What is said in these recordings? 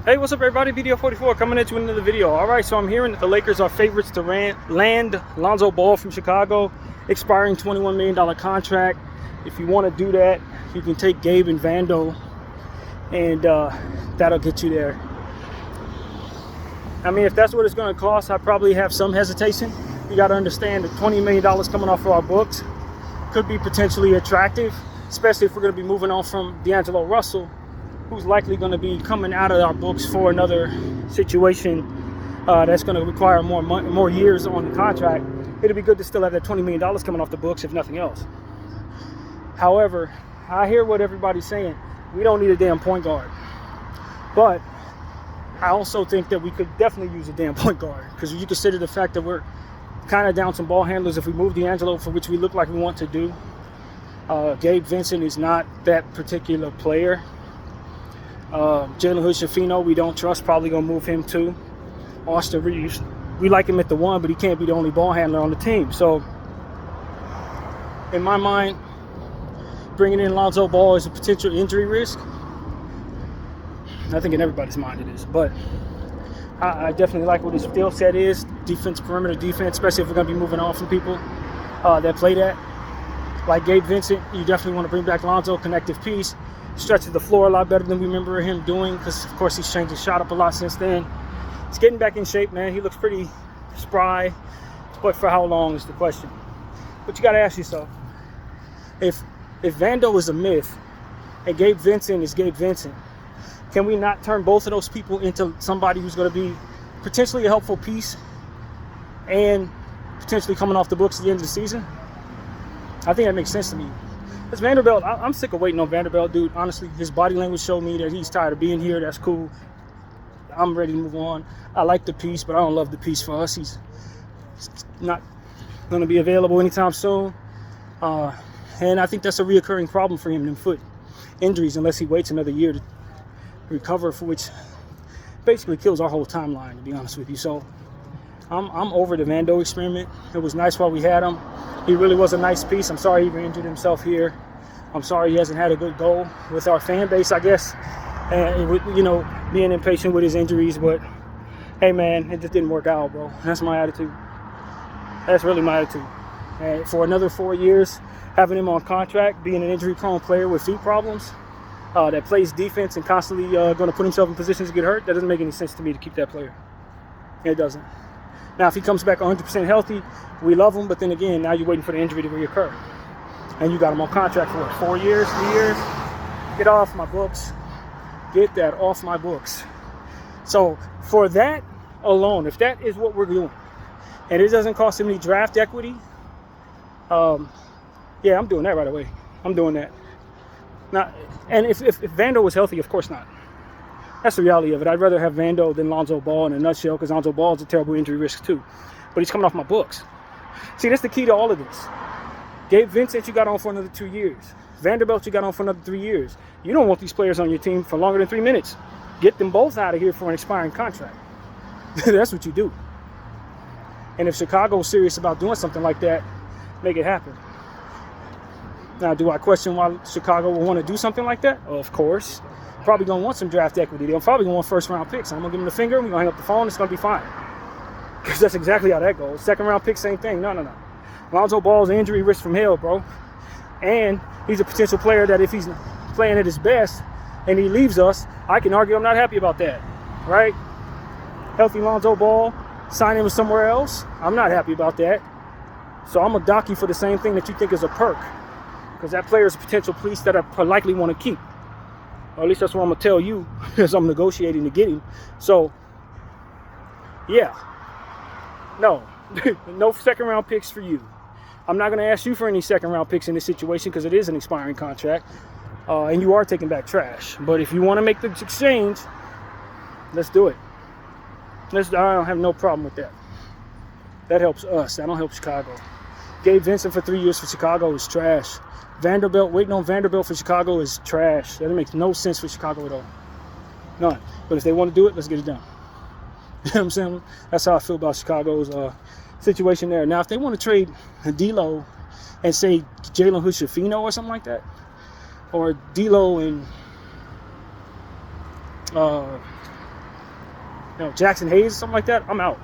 Hey, what's up everybody? BDO 44 coming at you with another video. Alright, so I'm hearing that the Lakers are favorites to land Lonzo Ball from Chicago, expiring $21 million contract. If you want to do that, you can take Gabe and Vando, and that'll get you there. I mean, if that's what it's going to cost, I probably have some hesitation. You got to understand that $20 million coming off of our books could be potentially attractive, especially if we're going to be moving on from D'Angelo Russell, who's likely going to be coming out of our books for another situation that's going to require more years on the contract. It'll be good to still have that $20 million coming off the books, if nothing else. However, I hear what everybody's saying. We don't need a damn point guard. But I also think that we could definitely use a damn point guard, because you consider the fact that we're kind of down some ball handlers. If we move D'Angelo, for which we look like we want to do, Gabe Vincent is not that particular player. Jalen Hood-Schifino, we don't trust, probably going to move him too. Austin Reeves, we like him at the one, but he can't be the only ball handler on the team. So, in my mind, bringing in Lonzo Ball is a potential injury risk. I think in everybody's mind it is. But I definitely like what his skill set is. Defense, perimeter defense, especially if we're going to be moving on from people that play that. Like Gabe Vincent, you definitely want to bring back Lonzo, connective piece. Stretches the floor a lot better than we remember him doing, because of course he's changed his shot up a lot since then. He's getting back in shape, man. He looks pretty spry, but for how long is the question. But you got to ask yourself, if Vando is a myth and Gabe Vincent is Gabe Vincent, can we not turn both of those people into somebody who's going to be potentially a helpful piece and potentially coming off the books at the end of the season? I think that makes sense to me. Because Vanderbilt, I'm sick of waiting on Vanderbilt, dude. Honestly, his body language showed me that he's tired of being here. That's cool. I'm ready to move on. I like the piece, but I don't love the piece for us. He's not going to be available anytime soon. And I think that's a reoccurring problem for him in foot injuries, unless he waits another year to recover, for which basically kills our whole timeline, to be honest with you. So I'm over the Vando experiment. It was nice while we had him. He really was a nice piece. I'm sorry he injured himself here. I'm sorry he hasn't had a good goal with our fan base, I guess. And, being impatient with his injuries. But, hey, man, it just didn't work out, bro. That's my attitude. That's really my attitude. And for another 4 years, having him on contract, being an injury-prone player with feet problems, that plays defense and constantly going to put himself in positions to get hurt, that doesn't make any sense to me to keep that player. It doesn't. Now, if he comes back 100% healthy, we love him. But then again, now you're waiting for the injury to reoccur. And you got him on contract for what, 4 years, 3 years? Get off my books. Get that off my books. So for that alone, if that is what we're doing, and it doesn't cost him any draft equity, yeah, I'm doing that right away. I'm doing that. Now, and if Vando was healthy, of course not. That's the reality of it. I'd rather have Vando than Lonzo Ball in a nutshell, because Lonzo Ball is a terrible injury risk too. But he's coming off my books. See, that's the key to all of this. Gabe Vincent, you got on for another 2 years. Vanderbilt, you got on for another 3 years. You don't want these players on your team for longer than 3 minutes. Get them both out of here for an expiring contract. That's what you do. And if Chicago's serious about doing something like that, make it happen. Now, do I question why Chicago will want to do something like that? Of course. Probably going to want some draft equity. They're probably going to want first-round picks. I'm going to give them the finger. We're going to hang up the phone. It's going to be fine. Because that's exactly how that goes. Second-round pick, same thing. No. Lonzo Ball's an injury risk from hell, bro. And he's a potential player that if he's playing at his best and he leaves us, I can argue I'm not happy about that, right? Healthy Lonzo Ball, sign him with somewhere else, I'm not happy about that. So I'm going to dock you for the same thing that you think is a perk. Because that player is a potential piece that I likely want to keep. Or at least that's what I'm going to tell you as I'm negotiating to get him. So, yeah. No. No second-round picks for you. I'm not going to ask you for any second-round picks in this situation, because it is an expiring contract. And you are taking back trash. But if you want to make the exchange, let's do it. I don't have no problem with that. That helps us. That don't help Chicago. Gabe Vincent for 3 years for Chicago is trash. Vanderbilt, waiting on Vanderbilt for Chicago is trash. That makes no sense for Chicago at all. None. But if they want to do it, let's get it done. You know what I'm saying? That's how I feel about Chicago's situation there. Now, if they want to trade D'Lo and say Jalen Hood-Schifino or something like that, or D'Lo and Jackson Hayes or something like that, I'm out.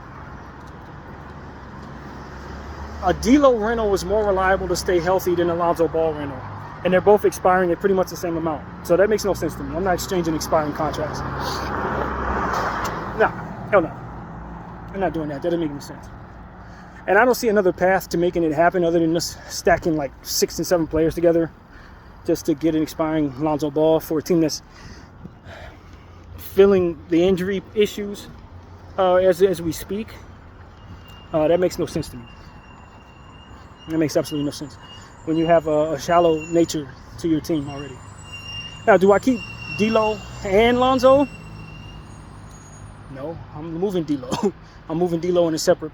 A D'Lo rental was more reliable to stay healthy than Alonzo Ball rental. And they're both expiring at pretty much the same amount. So that makes no sense to me. I'm not exchanging expiring contracts. No, hell no. I'm not doing that. That doesn't make any sense. And I don't see another path to making it happen other than just stacking like 6 and 7 players together just to get an expiring Lonzo Ball for a team that's filling the injury issues as we speak. That makes no sense to me. That makes absolutely no sense when you have a shallow nature to your team already. Now, do I keep D'Lo and Lonzo? No, I'm moving D'Lo. I'm moving D'Lo in a separate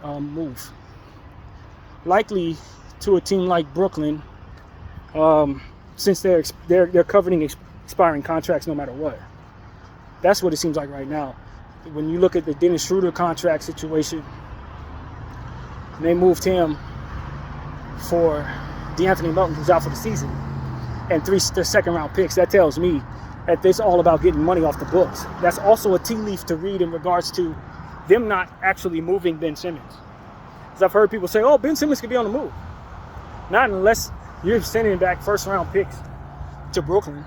move. Likely to a team like Brooklyn, since they're covering expiring contracts no matter what. That's what it seems like right now. When you look at the Dennis Schroeder contract situation, they moved him for DeAnthony Melton, who's out for the season, and 3 second-round picks. That tells me that it's all about getting money off the books. That's also a tea leaf to read in regards to them not actually moving Ben Simmons. Because I've heard people say, oh, Ben Simmons could be on the move. Not unless you're sending back first-round picks to Brooklyn.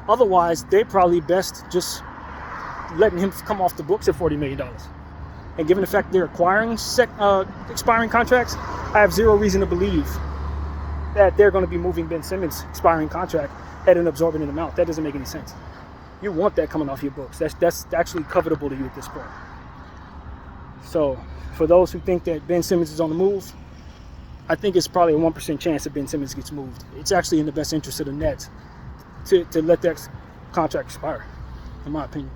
Otherwise, they probably best just letting him come off the books at $40 million. And given the fact they're acquiring expiring contracts, I have zero reason to believe that they're going to be moving Ben Simmons' expiring contract at an absorbent amount. That doesn't make any sense. You want that coming off your books. That's actually covetable to you at this point. So, for those who think that Ben Simmons is on the move, I think it's probably a 1% chance that Ben Simmons gets moved. It's actually in the best interest of the Nets to let that contract expire, in my opinion,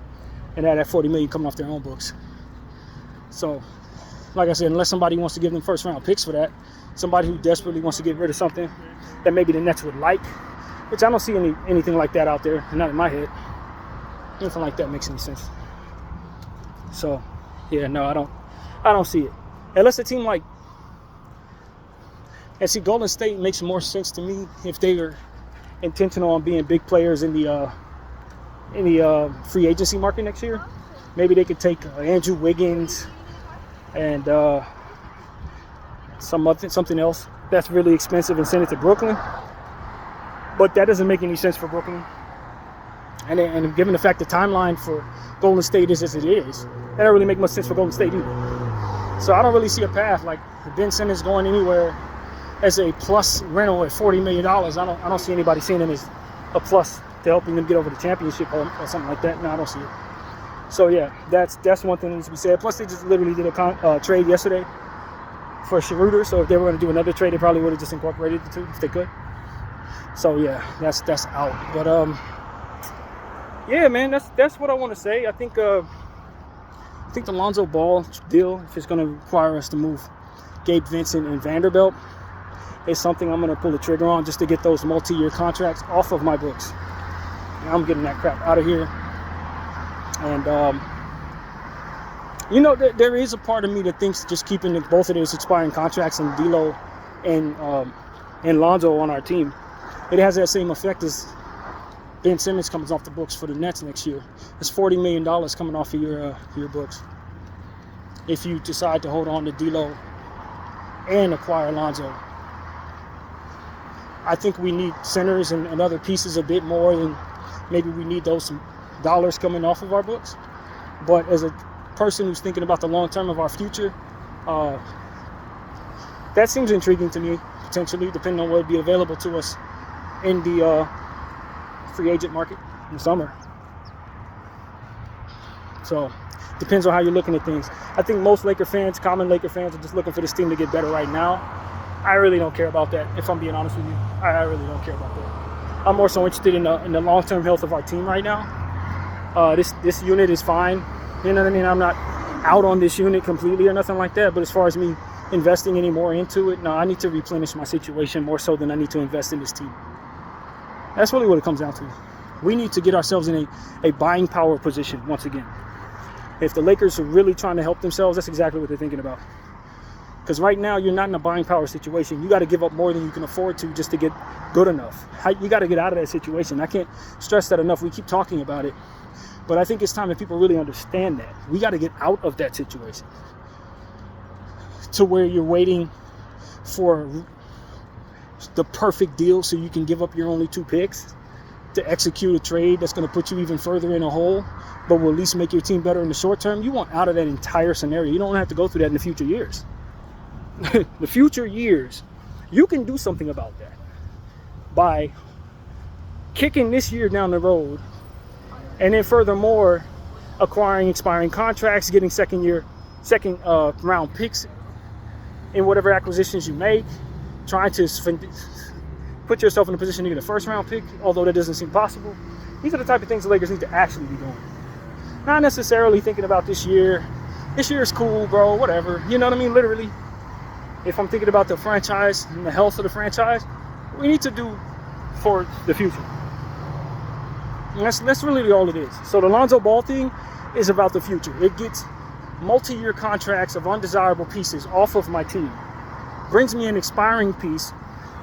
and have that $40 million coming off their own books. So, like I said, unless somebody wants to give them first-round picks for that, somebody who desperately wants to get rid of something that maybe the Nets would like, which I don't see anything like that out there, not in my head. Anything like that makes any sense. So, yeah, no, I don't see it. Unless a team like, and see, Golden State makes more sense to me if they are intentional on being big players in the free agency market next year. Maybe they could take Andrew Wiggins and something else that's really expensive and send it to Brooklyn. But that doesn't make any sense for Brooklyn. And given the fact the timeline for Golden State is as it is, that don't really make much sense for Golden State either. So I don't really see a path like Ben Simmons going anywhere as a plus rental at $40 million. I don't see anybody seeing him as a plus to helping them get over the championship or something like that. No, I don't see it. So yeah, that's one thing that needs to be said. Plus, they just literally did a trade yesterday for Schroeder. So if they were going to do another trade, they probably would have just incorporated the two if they could. So yeah, that's out. But yeah, man, that's what I want to say. I think the Lonzo Ball deal, if it's going to require us to move Gabe Vincent and Vanderbilt, is something I'm going to pull the trigger on just to get those multi-year contracts off of my books. And I'm getting that crap out of here. And, there is a part of me that thinks just keeping both of those expiring contracts and D'Lo and Lonzo on our team, it has that same effect as Ben Simmons comes off the books for the Nets next year. It's $40 million coming off of your books if you decide to hold on to D'Lo and acquire Lonzo. I think we need centers and other pieces a bit more than maybe we need those dollars coming off of our books. But as a person who's thinking about the long term of our future, that seems intriguing to me, potentially, depending on what would be available to us in the free agent market in the summer. So, depends on how you're looking at things. I think most common Laker fans, are just looking for this team to get better right now. I really don't care about that, if I'm being honest with you. I really don't care about that. I'm more so interested in the long-term health of our team right now. This unit is fine. You know what I mean? I'm not out on this unit completely or nothing like that. But as far as me investing any more into it, no, I need to replenish my situation more so than I need to invest in this team. That's really what it comes down to. We need to get ourselves in a buying power position once again. If the Lakers are really trying to help themselves, that's exactly what they're thinking about. Because right now, you're not in a buying power situation. You got to give up more than you can afford to just to get good enough. You got to get out of that situation. I can't stress that enough. We keep talking about it. But I think it's time that people really understand that. We got to get out of that situation to where you're waiting for the perfect deal so you can give up your only 2 picks to execute a trade that's going to put you even further in a hole, but will at least make your team better in the short term. You want out of that entire scenario. You don't have to go through that in the future years. The future years, you can do something about that by kicking this year down the road, and then furthermore acquiring expiring contracts, getting second round picks in whatever acquisitions you make, trying to put yourself in a position to get a first round pick, although that doesn't seem possible. These are the type of things the Lakers need to actually be doing. Not necessarily thinking about this year. This year is cool, bro, whatever. You know what I mean? Literally, if I'm thinking about the franchise and the health of the franchise, we need to do for the future. And that's really all it is. So the Lonzo Ball thing is about the future. It gets multi-year contracts of undesirable pieces off of my team. Brings me an expiring piece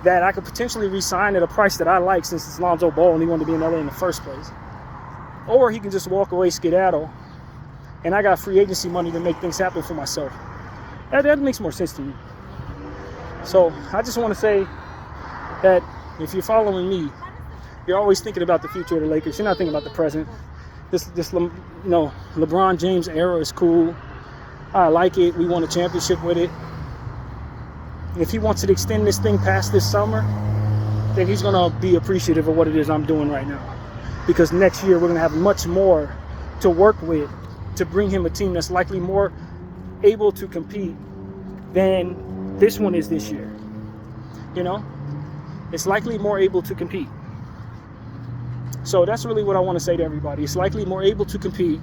that I could potentially re-sign at a price that I like, since it's Lonzo Ball and he wanted to be in LA in the first place. Or he can just walk away, skedaddle, and I got free agency money to make things happen for myself. That makes more sense to me. So I just want to say that if you're following me, you're always thinking about the future of the Lakers. You're not thinking about the present. This LeBron James era is cool. I like it. We won a championship with it. If he wants to extend this thing past this summer, then he's going to be appreciative of what it is I'm doing right now. Because next year we're going to have much more to work with to bring him a team that's likely more able to compete than this one is this year. You know? It's likely more able to compete. So that's really what I want to say to everybody. It's likely more able to compete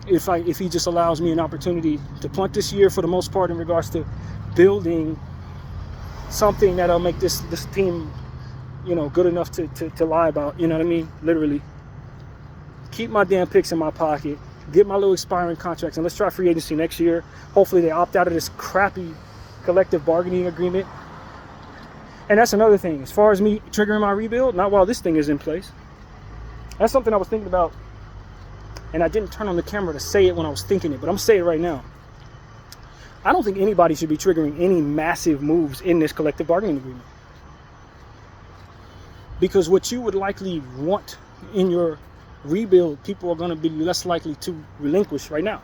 if he just allows me an opportunity to punt this year for the most part in regards to building something that'll make this team, good enough to lie about. You know what I mean? Literally. Keep my damn picks in my pocket. Get my little expiring contracts, and let's try free agency next year. Hopefully they opt out of this crappy collective bargaining agreement. And that's another thing. As far as me triggering my rebuild, not while this thing is in place. That's something I was thinking about, and I didn't turn on the camera to say it when I was thinking it, but I'm saying it right now. I don't think anybody should be triggering any massive moves in this collective bargaining agreement. Because what you would likely want in your rebuild, people are going to be less likely to relinquish right now.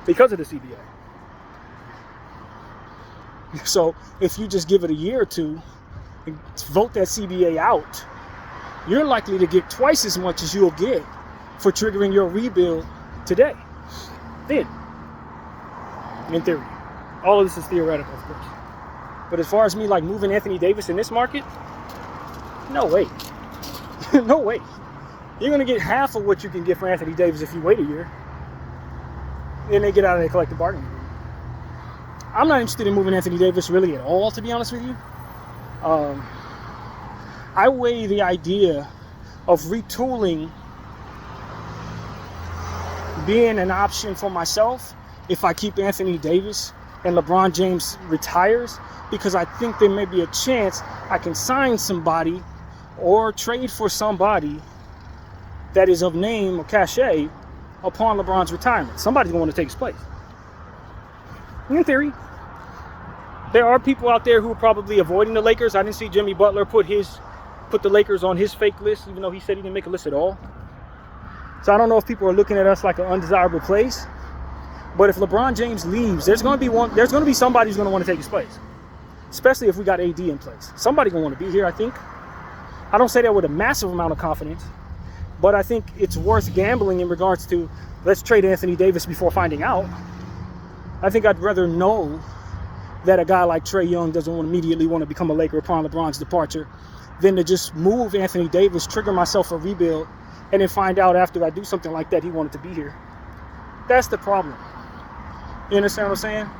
Because of the CBA. So if you just give it a year or two and vote that CBA out, you're likely to get twice as much as you'll get for triggering your rebuild today. Then, in theory. All of this is theoretical, of course. But as far as me moving Anthony Davis in this market, no way. No way. You're going to get half of what you can get for Anthony Davis if you wait a year. Then they get out of the collective bargaining agreement. I'm not interested in moving Anthony Davis really at all, to be honest with you. I weigh the idea of retooling being an option for myself if I keep Anthony Davis and LeBron James retires, because I think there may be a chance I can sign somebody or trade for somebody that is of name or cachet upon LeBron's retirement. Somebody's going to want to take his place. In theory. There are people out there who are probably avoiding the Lakers. I didn't see Jimmy Butler put the Lakers on his fake list, even though he said he didn't make a list at all. So I don't know if people are looking at us like an undesirable place. But if LeBron James leaves, there's going to be somebody who's going to want to take his place. Especially if we got AD in place. Somebody's going to want to be here, I think. I don't say that with a massive amount of confidence, but I think it's worth gambling in regards to let's trade Anthony Davis before finding out. I think I'd rather know that a guy like Trae Young doesn't immediately want to become a Laker upon LeBron's departure than to just move Anthony Davis, trigger myself a rebuild, and then find out after I do something like that he wanted to be here. That's the problem. You understand what I'm saying?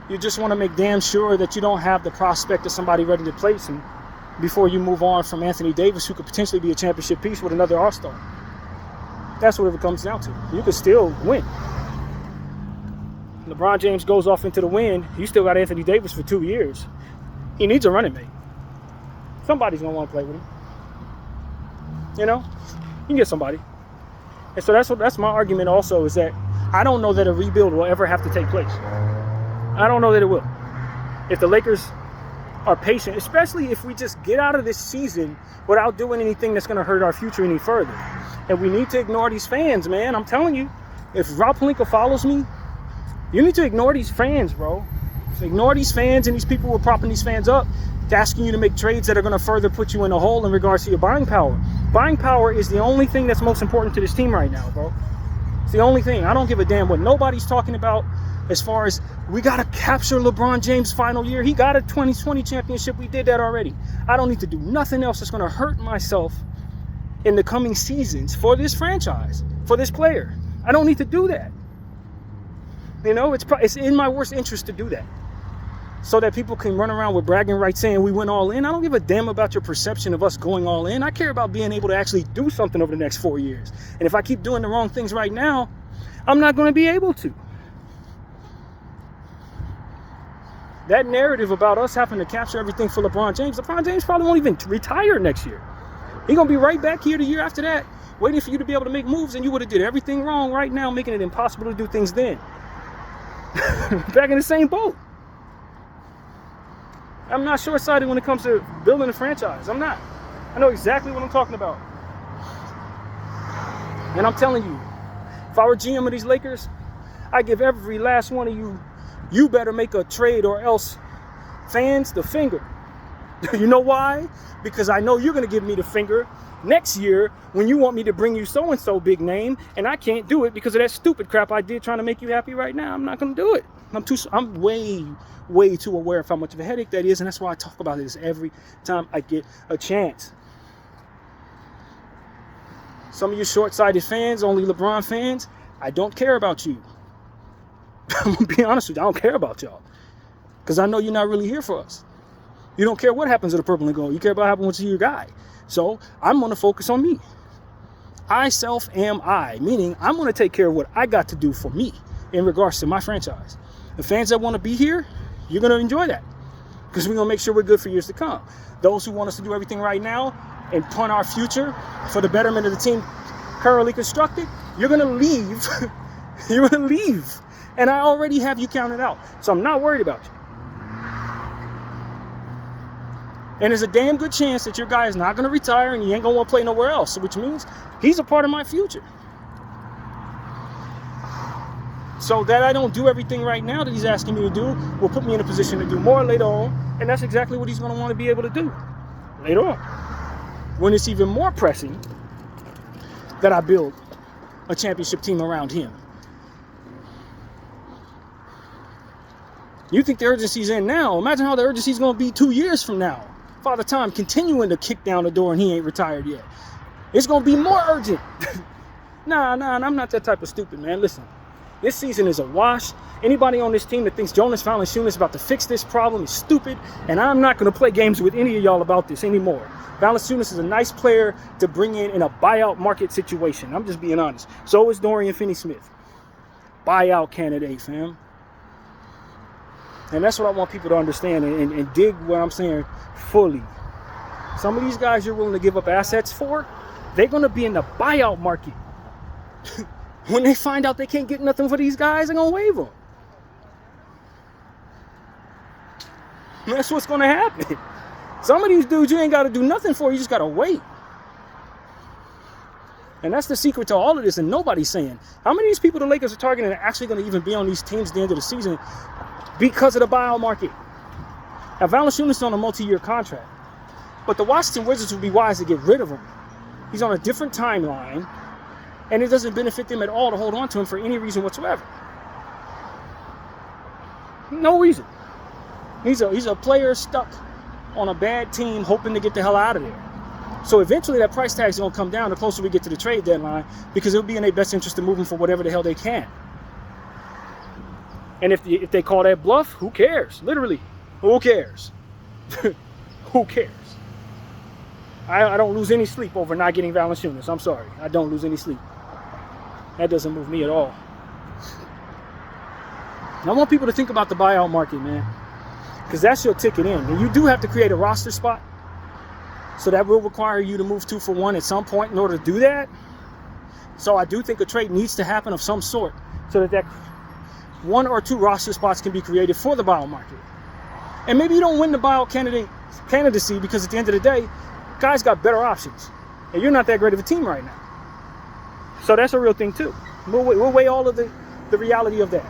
You just want to make damn sure that you don't have the prospect of somebody ready to place him before you move on from Anthony Davis, who could potentially be a championship piece with another All-Star. That's what it comes down to. You could still win. LeBron James goes off into the wind. You still got Anthony Davis for 2 years. He needs a running mate. Somebody's going to want to play with him. You know, you can get somebody. And so that's my argument also, is that I don't know that a rebuild will ever have to take place. I don't know that it will. If the Lakers are patient, especially if we just get out of this season without doing anything that's going to hurt our future any further. And we need to ignore these fans, man. I'm telling you, if Rob Pelinka follows me, you need to ignore these fans, bro. Ignore these fans and these people who are propping these fans up, asking you to make trades that are going to further put you in a hole in regards to your buying power. Buying power is the only thing that's most important to this team right now, bro. It's the only thing. I don't give a damn what nobody's talking about as far as we got to capture LeBron James' final year. He got a 2020 championship. We did that already. I don't need to do nothing else that's going to hurt myself in the coming seasons for this franchise, for this player. I don't need to do that. You know, it's in my worst interest to do that, so that people can run around with bragging rights saying we went all in. I don't give a damn about your perception of us going all in. I care about being able to actually do something over the next 4 years. And if I keep doing the wrong things right now, I'm not going to be able to. That narrative about us having to capture everything for LeBron James probably won't even retire next year. He's going to be right back here the year after that, waiting for you to be able to make moves, and you would have did everything wrong right now, making it impossible to do things then. Back in the same boat. I'm not short-sighted when it comes to building a franchise. I'm not. I know exactly what I'm talking about. And I'm telling you, if I were GM of these Lakers, I give every last one of you better make a trade or else fans the finger. You know why? Because I know you're going to give me the finger next year when you want me to bring you so-and-so big name, and I can't do it because of that stupid crap I did trying to make you happy right now. I'm not going to do it. I'm way too aware of how much of a headache that is, and that's why I talk about this every time I get a chance. Some of you short-sighted fans, only LeBron fans, I don't care about you. I'm going to be honest with you. I don't care about y'all, because I know you're not really here for us. You don't care what happens to the purple and gold. You care about what happens to your guy. So I'm going to focus on me. Meaning I'm going to take care of what I got to do for me in regards to my franchise. The fans that want to be here, you're going to enjoy that, because we're going to make sure we're good for years to come. Those who want us to do everything right now and punt our future for the betterment of the team currently constructed, you're going to leave. You're going to leave. And I already have you counted out. So I'm not worried about you. And there's a damn good chance that your guy is not going to retire and he ain't going to want to play nowhere else, which means he's a part of my future. So that I don't do everything right now that he's asking me to do will put me in a position to do more later on. And that's exactly what he's going to want to be able to do later on, when it's even more pressing that I build a championship team around him. You think the urgency's in now? Imagine how the urgency's going to be 2 years from now. Father Time continuing to kick down the door and he ain't retired yet. It's going to be more urgent. Nah, I'm not that type of stupid, man. Listen, this season is a wash. Anybody on this team that thinks Jonas Valanciunas is about to fix this problem is stupid, and I'm not going to play games with any of y'all about this anymore. Valanciunas is a nice player to bring in a buyout market situation. I'm just being honest. So is Dorian Finney-Smith. Buyout candidate, fam. And that's what I want people to understand and dig what I'm saying fully. Some of these guys you're willing to give up assets for, they're going to be in the buyout market. When they find out they can't get nothing for these guys, they're going to waive them. And that's what's going to happen. Some of these dudes you ain't got to do nothing for, you just got to wait. And that's the secret to all of this, and nobody's saying. How many of these people the Lakers are targeting are actually going to even be on these teams at the end of the season because of the buyout market? Now, Valanciunas is on a multi-year contract, but the Washington Wizards would be wise to get rid of him. He's on a different timeline, and it doesn't benefit them at all to hold on to him for any reason whatsoever. No reason. He's a player stuck on a bad team hoping to get the hell out of there. So eventually that price tag is going to come down the closer we get to the trade deadline, because it'll be in their best interest to move him for whatever the hell they can. And if they call that bluff, who cares? Literally, who cares? Who cares? I don't lose any sleep over not getting Valanciunas. I'm sorry. I don't lose any sleep. That doesn't move me at all. I want people to think about the buyout market, man, because that's your ticket in. And you do have to create a roster spot So that will require you to move 2 for 1 at some point in order to do that. So I do think a trade needs to happen of some sort so that 1 or 2 roster spots can be created for the buyout market. And maybe you don't win the buyout candidacy because at the end of the day, guys got better options. And you're not that great of a team right now. So that's a real thing too. We'll weigh all of the reality of that.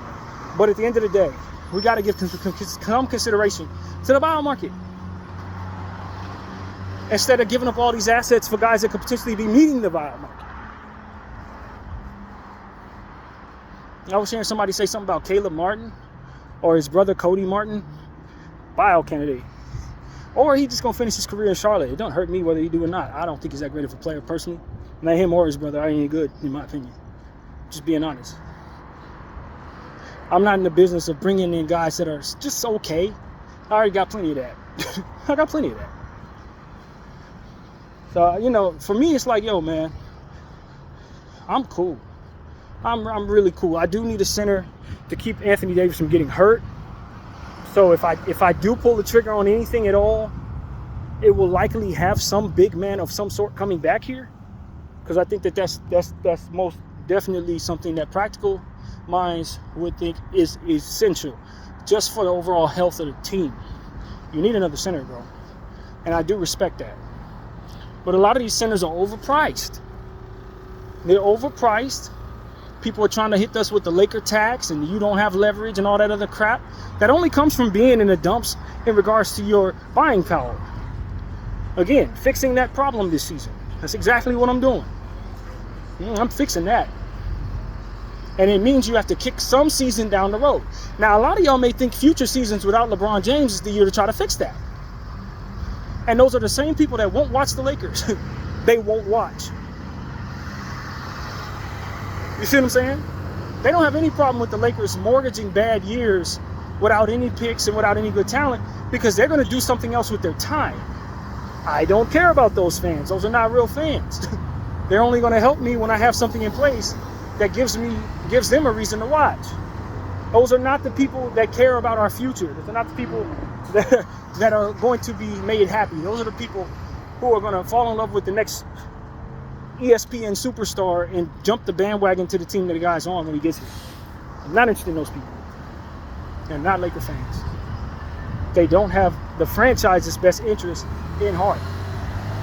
But at the end of the day, we got to give some consideration to the buyout market. Instead of giving up all these assets for guys that could potentially be meeting the buyout market. I was hearing somebody say something about Caleb Martin or his brother Cody Martin, buyout candidate. Or he just going to finish his career in Charlotte. It don't hurt me whether he do or not. I don't think he's that great of a player personally. Not him or his brother. I ain't good, in my opinion. Just being honest. I'm not in the business of bringing in guys that are just okay. I already got plenty of that. I got plenty of that. So, for me, it's like, yo, man, I'm cool. I'm really cool. I do need a center to keep Anthony Davis from getting hurt. So if I do pull the trigger on anything at all, it will likely have some big man of some sort coming back here. Because I think that's most definitely something that practical minds would think is essential just for the overall health of the team. You need another center, bro. And I do respect that. But a lot of these centers are overpriced. They're overpriced. People are trying to hit us with the Laker tax and you don't have leverage and all that other crap. That only comes from being in the dumps in regards to your buying power. Again, fixing that problem this season. That's exactly what I'm doing. I'm fixing that. And it means you have to kick some season down the road. Now, a lot of y'all may think future seasons without LeBron James is the year to try to fix that. And those are the same people that won't watch the Lakers. They won't watch. You see what I'm saying? They don't have any problem with the Lakers mortgaging bad years without any picks and without any good talent because they're going to do something else with their time. I don't care about those fans. Those are not real fans. They're only going to help me when I have something in place that gives them a reason to watch. Those are not the people that care about our future. Those are not the people that are going to be made happy. Those are the people who are going to fall in love with the next ESPN superstar and jump the bandwagon to the team that the guy's on when he gets here. I'm not interested in those people. They're not Laker fans. They don't have the franchise's best interest in heart.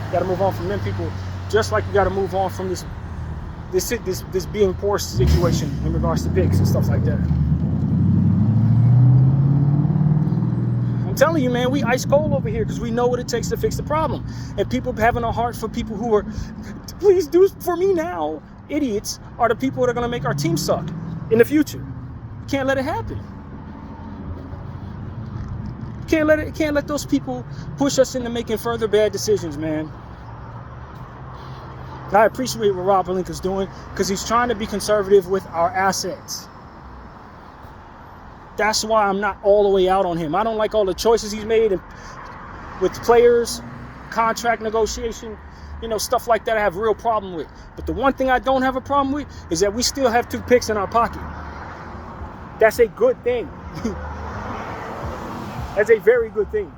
You got to move on from them people, just like you got to move on from this being poor situation in regards to picks and stuff like that. I'm telling you, man, we ice cold over here because we know what it takes to fix the problem. And people having a heart for people who are, please do for me now, idiots, are the people that are going to make our team suck in the future. You can't let it happen. Can't let those people push us into making further bad decisions, man. I appreciate what Rob Pelinka's doing because he's trying to be conservative with our assets. That's why I'm not all the way out on him. I don't like all the choices he's made with players, contract negotiation, stuff like that I have a real problem with. But the one thing I don't have a problem with is that we still have 2 picks in our pocket. That's a good thing. That's a very good thing.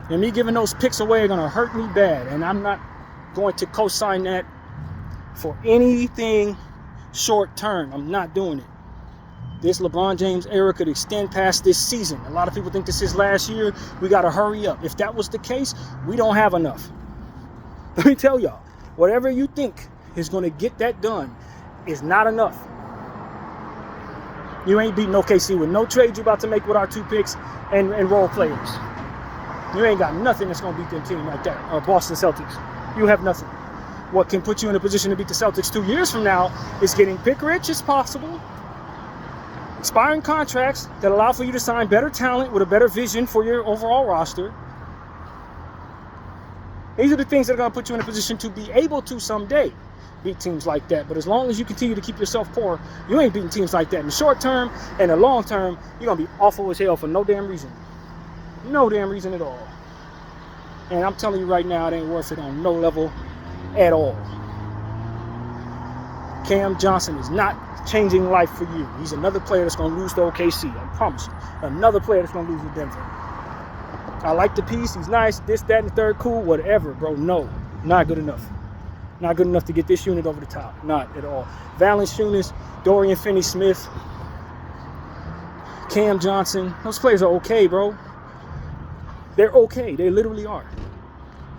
And me giving those picks away are going to hurt me bad. And I'm not going to co-sign that for anything short term. I'm not doing it. This LeBron James era could extend past this season. A lot of people think this is last year. We got to hurry up. If that was the case, we don't have enough. Let me tell y'all, whatever you think is going to get that done is not enough. You ain't beating OKC with no trade you're about to make with our 2 picks and role players. You ain't got nothing that's going to beat them team like that, or Boston Celtics. You have nothing. What can put you in a position to beat the Celtics 2 years from now is getting pick rich as possible, expiring contracts that allow for you to sign better talent with a better vision for your overall roster. These are the things that are going to put you in a position to be able to someday beat teams like that. But as long as you continue to keep yourself poor, you ain't beating teams like that in the short term. And the long term, you're going to be awful as hell for no damn reason. No damn reason at all. And I'm telling you right now, it ain't worth it on no level at all. Cam Johnson is not changing life for you. He's another player that's going to lose to OKC. I promise you. Another player that's going to lose to Denver. I like the piece. He's nice. This, that, and the third. Cool. Whatever, bro. No, not good enough. Not good enough to get this unit over the top. Not at all. Valanciunas, Dorian Finney-Smith, Cam Johnson. Those players are okay, bro. They're okay. They literally are.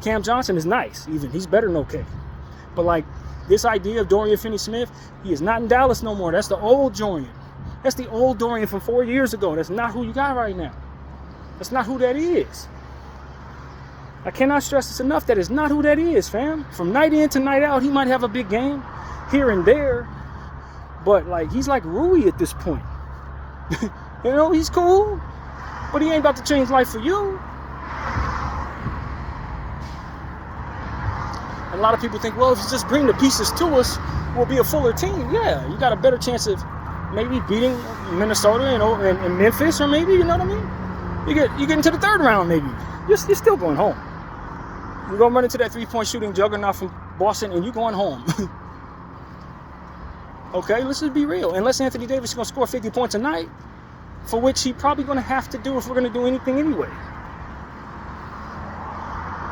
Cam Johnson is nice, even. He's better than okay. But, like, this idea of Dorian Finney-Smith, he is not in Dallas no more. That's the old Dorian. That's the old Dorian from 4 years ago. That's not who you got right now. That's not who that is. I cannot stress this enough. That is not who that is, fam. From night in to night out, he might have a big game here and there. But, like, he's like Rui at this point. You know, he's cool. But he ain't about to change life for you. And a lot of people think, well, if you just bring the pieces to us, we'll be a fuller team. Yeah, you got a better chance of maybe beating Minnesota and Memphis, or maybe, you know what I mean? You get into the third round, maybe. You're still going home. You're going to run into that three-point shooting juggernaut from Boston, and you're going home. Okay, let's just be real. Unless Anthony Davis is going to score 50 points a night, for which he's probably going to have to do if we're going to do anything anyway.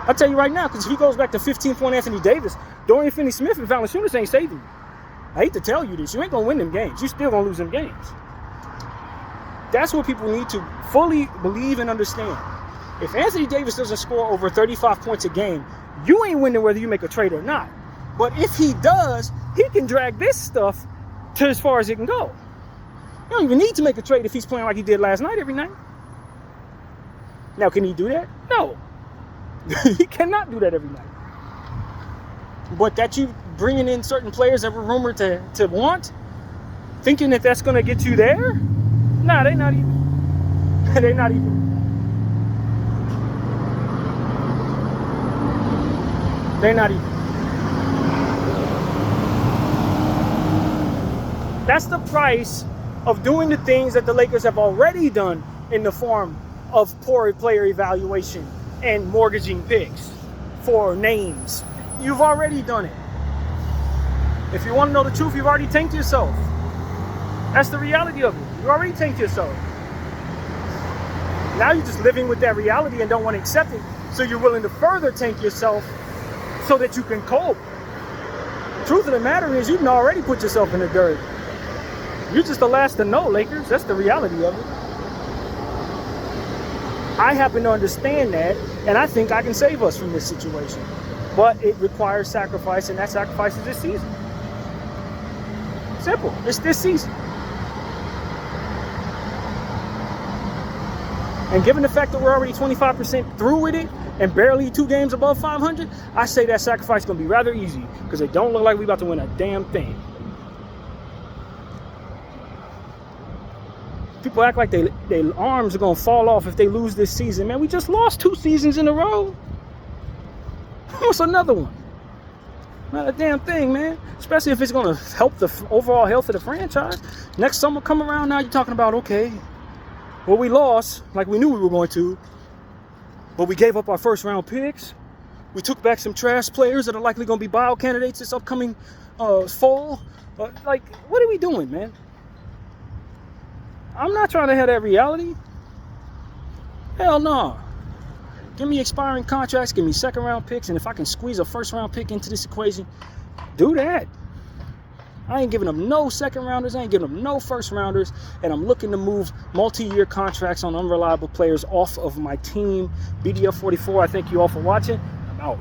I'll tell you right now, because if he goes back to 15-point Anthony Davis, Dorian Finney-Smith and Valanciunas ain't saving you. I hate to tell you this. You ain't going to win them games. You still going to lose them games. That's what people need to fully believe and understand. If Anthony Davis doesn't score over 35 points a game, you ain't winning whether you make a trade or not. But if he does, he can drag this stuff to as far as it can go. You don't even need to make a trade if he's playing like he did last night every night. Now, can he do that? No. He cannot do that every night. But that you bringing in certain players that were rumored to want, thinking that that's going to get you there? Nah, they're not even. They're not even. They're not even. That's the price of doing the things that the Lakers have already done in the form of poor player evaluation and mortgaging picks for names. You've already done it. If you want to know the truth, you've already tanked yourself. That's the reality of it. You already tanked yourself. Now you're just living with that reality and don't want to accept it, so you're willing to further tank yourself so that you can cope. Truth of the matter is, you can already put yourself in the dirt. You're just the last to know, Lakers. That's the reality of it. I happen to understand that, and I think I can save us from this situation. But it requires sacrifice, and that sacrifice is this season. Simple. It's this season. And given the fact that we're already 25% through with it and barely 2 games above 500, I say that sacrifice is going to be rather easy because it don't look like we're about to win a damn thing. People act like their arms are going to fall off if they lose this season. Man, we just lost 2 seasons in a row. What's another one? Not a damn thing, man. Especially if it's going to help the overall health of the franchise. Next summer come around, now you're talking about, okay, well, we lost like we knew we were going to, but we gave up our first round picks. We took back some trash players that are likely going to be buyout candidates this upcoming fall. Like, what are we doing, man? I'm not trying to have that reality. Hell no. Give me expiring contracts, give me second round picks, and if I can squeeze a first round pick into this equation, do that. I ain't giving them no second rounders, I ain't giving them no first rounders, and I'm looking to move multi-year contracts on unreliable players off of my team. BDF44, I thank you all for watching. I'm out.